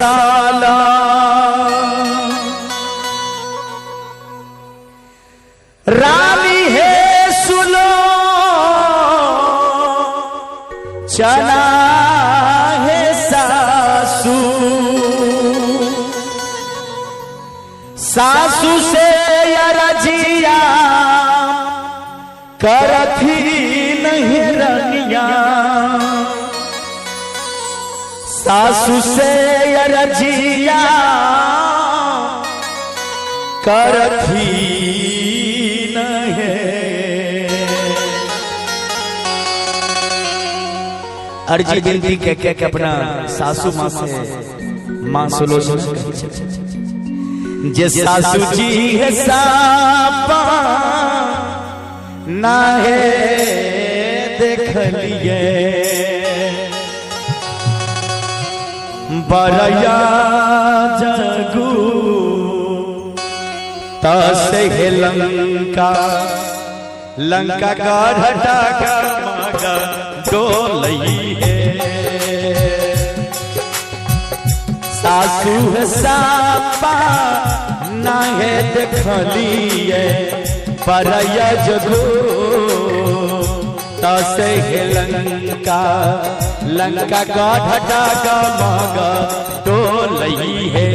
साला रानी है सुनो चला है सासू सासू से अरजिया करथी नहीं रनिया सासू से अरजिया करथी नहीं अर्जी विनती कह के अपना सासू माँ से माँ सुलोचना जे सासू जी है सापा ना है देख लिए बरया जगू तसे है लंका लंका का घटा का मगा डोलई है सासू है सापा ना है देखलिए परया जगो तसे है लंका लंका का घटा का मगा डोलई है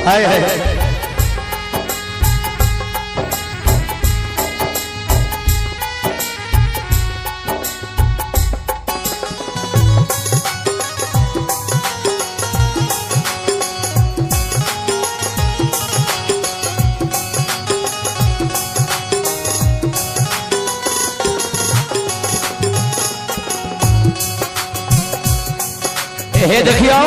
हाय हाय हे देखियो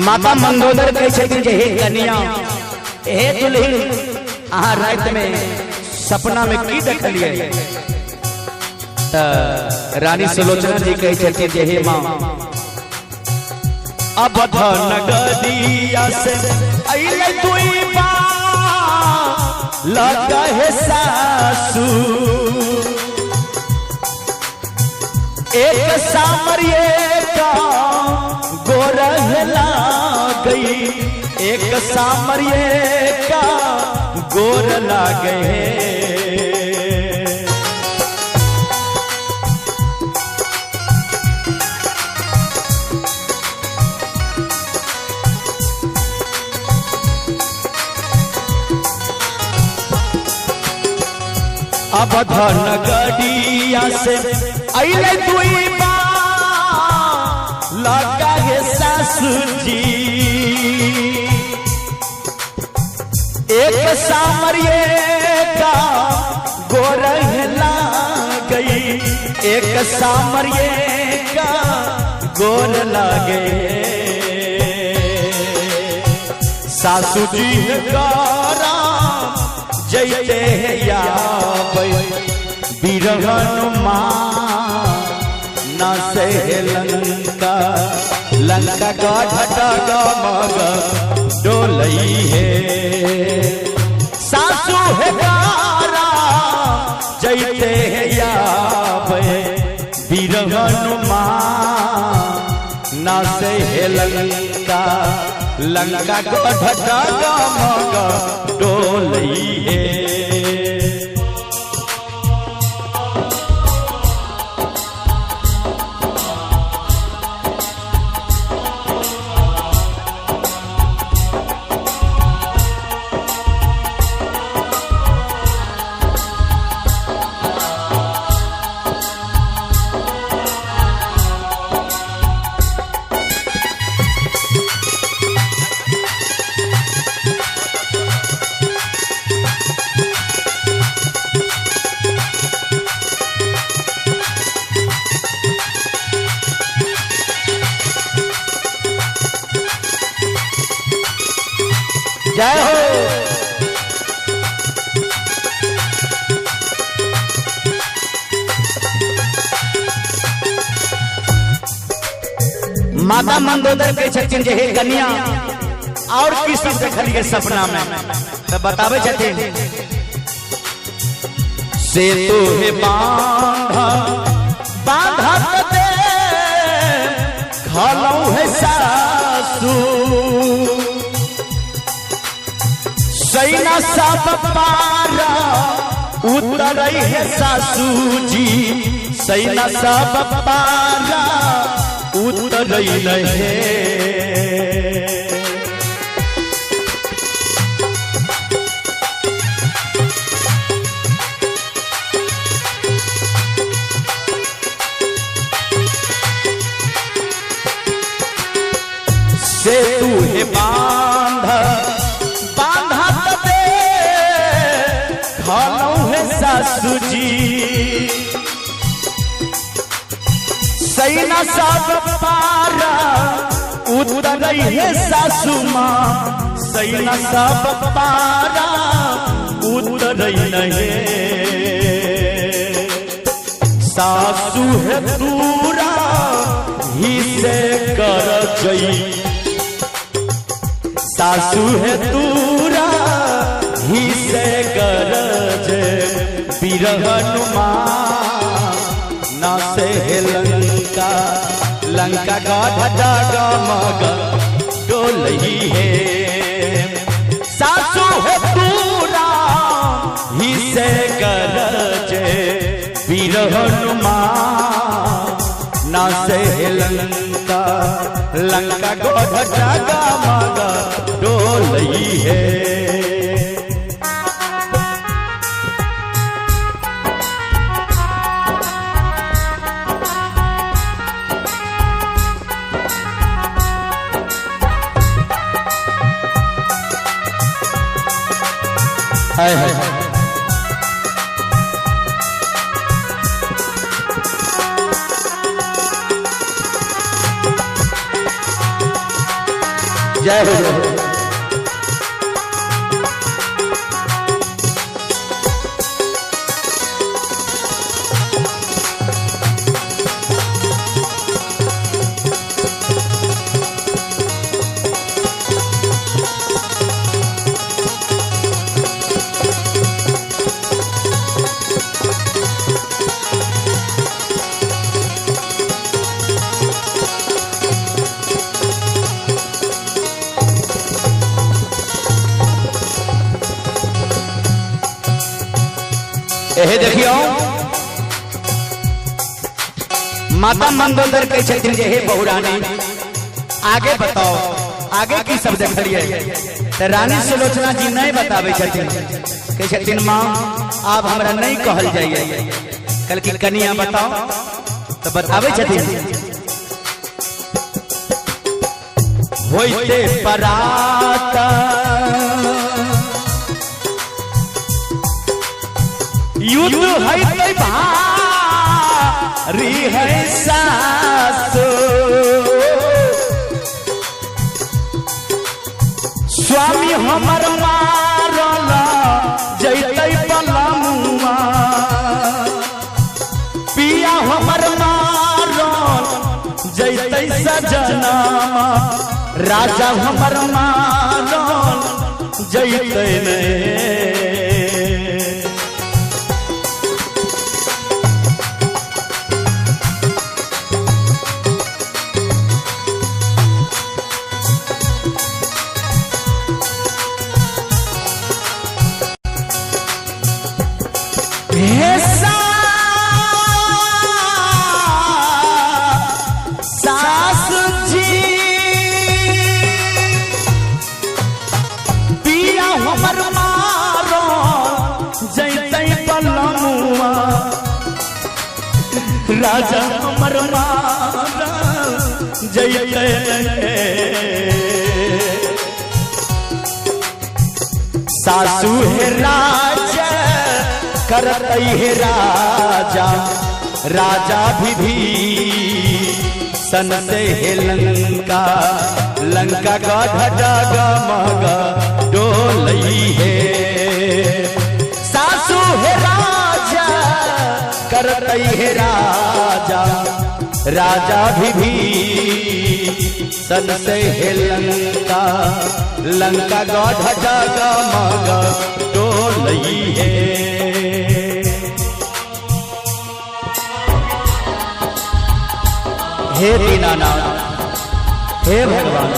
माता मंगोदर कह छथिन जे हे कन्या हे दुल्हन अहाँ रात में सपना में की देखलिए त रानी सुलोचना जी कह छथिन जे हे माँ अब नगदिया से अइले तुई बा लगा है सासू एक सामरिये का गोरहला गई एक सामरिये का गोर लागे अब धन गड़िया से अइले दुई बा लगा है सासू जी एक सामरिये का गोरहला गई एक सामरिये का गोर लागे सासू जी गारा जयते या बिरहन माँ ना से लंका लंका का घटा का मगा डोलई है सासू है गारा जयते या बिरहन माँ ना से लंका लंका का घटा का मगा डोलई है जय हो। माता मंदोदर के छथिन जे हे कन्या और की सब देखलिए सपना में तो बतावे छथिन से तो हे बांधा बांधा दे खालौ है सासू सैना सब पारा उतरई है सासू जी सैना सब पारा उतरई रहे से तू है बांधा बांधा दे खालौ है सासू जी सैना सब पारा उतरई है सासू माँ सैना सब पारा उतरई नहीं सासू है दूरा ही से कर जई सासू है दूरा ही से गरज बिरहनुमा ना से लंका लंका गाढ़ा डागा मगा डोलही है सासू है दूरा ही से गरज बिरहनुमा ना से लंका लंका गाढ़ा डागा मगा डोलही है हाय हाय जय हो जय हो एहे देखियो माता मंदोदर के छथिन जे हे बहुरानी आगे बताओ आगे की सब देखलिए तो रानी सुलोचना जी नहीं बतावे छथिन के छथिन माँ आप हमरा नहीं कहल जाइए कल की कनिया बताओ तो बतावे छथिन होइते पराता युद्ध है भारी है सासो स्वामी हमर मारला जैतै पलमुआ पिया हमर मारल जैतै सजना राजा हमर मारल जैतै नहीं सास जी पिया हमर मारो जैतै पलमुआ राजा हमर मारो जैतै सासू है राजा करतै है राजा राजा भी सन से है लंका लंका गाढ़ा डागा मगा डोलई है सासू है राजा करतई है राजा राजा भी सन से हे लंका लंका गढ़ जगा मगा डोलई है। हे दीनानाथ हे भगवान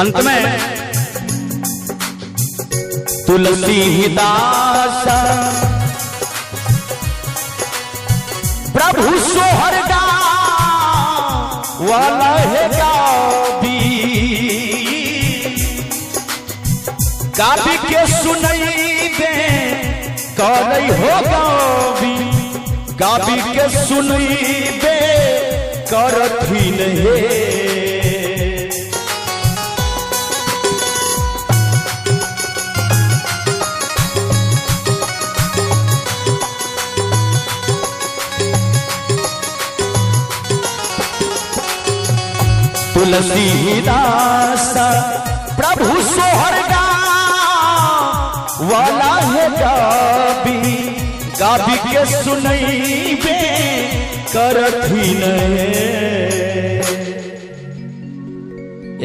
अंत में तुलसीदास प्रभु सोहर वाला है गावी गावी के सुनई दे कौन हो गावी गावी के सुनई दे करथीन है। तुलसीदास प्रभु सोहर वाला है गावी गावी के सुनई बे करथीन।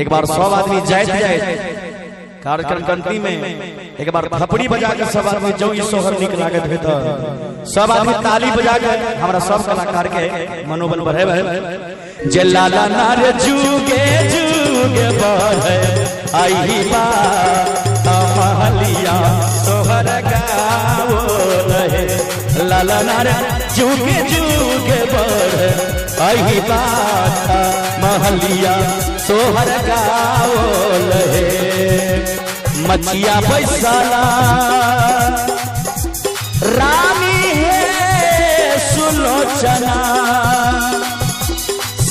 एक बार सब आदमी जाए कार्यक्रम कंट्री में एक बार थपड़ी बजा के सब आदमी जो ये सोहर निक लागत है तो सब आदमी ताली बजा के हमारा सब कलाकार के मनोबल बढ़े है। जे लाला नार जुगे जुगे बढ़े आई बा महलिया सोहर गाओ रहे लाला नार जुगे जुगे बढ़े आई बा महलिया सोहर गाओ रहे। मचिया बैसाला रानी है सुलोचना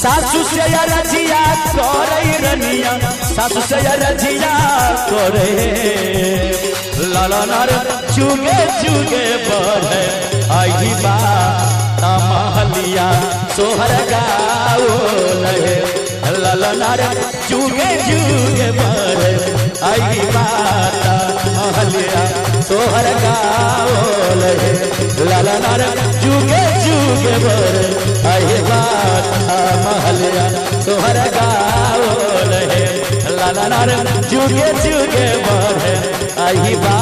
सासु से रजिया करे रनिया सासु से रजिया करे लाला नार चुगे चुगे बढ़े आई बा महलिया सोहर गाओ रहे लाला नार चुगे चुगे बढ़े आई बा महलिया सोहर गाओ रहे लाला नार चुगे चुगे बढ़े आई बा महलिया सोहर गाओ रहे लाला नार जुगे जुगे बढ़े आई बा